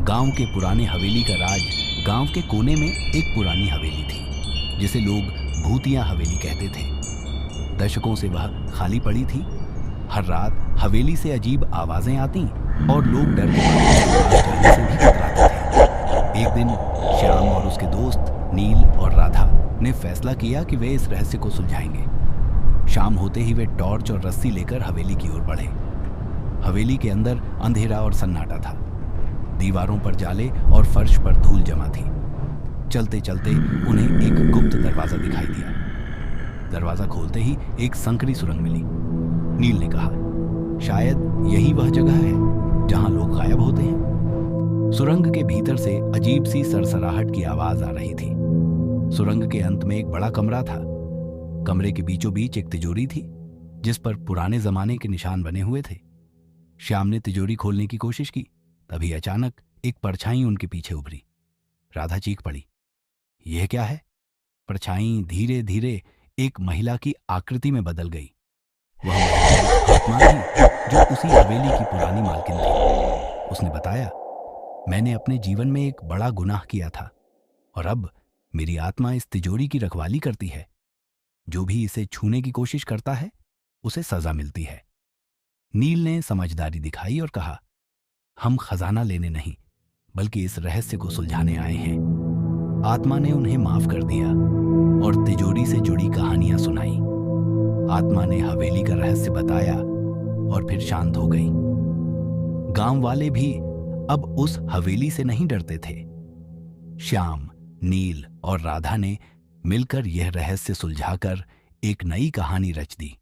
गांव के पुराने हवेली का राज। गांव के कोने में एक पुरानी हवेली थी जिसे लोग भूतिया हवेली कहते थे। दशकों से वह खाली पड़ी थी। हर रात हवेली से अजीब आवाजें आती और लोग डर के मारे जाने से भी कतराते थे। एक दिन श्याम और उसके दोस्त नील और राधा ने फैसला किया कि वे इस रहस्य को सुलझाएंगे। शाम होते ही वे टॉर्च और रस्सी लेकर हवेली की ओर बढ़े। हवेली के अंदर अंधेरा और सन्नाटा था। दीवारों पर जाले और फर्श पर धूल जमा थी। चलते चलते उन्हें एक गुप्त दरवाजा दिखाई दिया। दरवाजा खोलते ही एक संकरी सुरंग मिली। नील ने कहा, शायद यही वह जगह है जहां लोग गायब होते हैं। सुरंग के भीतर से अजीब सी सरसराहट की आवाज आ रही थी। सुरंग के अंत में एक बड़ा कमरा था। कमरे के बीचों बीच एक तिजोरी थी जिस पर पुराने जमाने के निशान बने हुए थे। श्याम ने तिजोरी खोलने की कोशिश की। तभी अचानक एक परछाई उनके पीछे उभरी। राधा चीख पड़ी, यह क्या है? परछाई धीरे धीरे एक महिला की आकृति में बदल गई। वह महिला आत्मा थी जो उसी हवेली की पुरानी मालकिन थी। उसने बताया, मैंने अपने जीवन में एक बड़ा गुनाह किया था और अब मेरी आत्मा इस तिजोरी की रखवाली करती है। जो भी इसे छूने की कोशिश करता है उसे सजा मिलती है। नील ने समझदारी दिखाई और कहा, हम खजाना लेने नहीं बल्कि इस रहस्य को सुलझाने आए हैं। आत्मा ने उन्हें माफ कर दिया और तिजोरी से जुड़ी कहानियां सुनाई। आत्मा ने हवेली का रहस्य बताया और फिर शांत हो गई। गांव वाले भी अब उस हवेली से नहीं डरते थे। श्याम, नील और राधा ने मिलकर यह रहस्य सुलझाकर एक नई कहानी रच दी।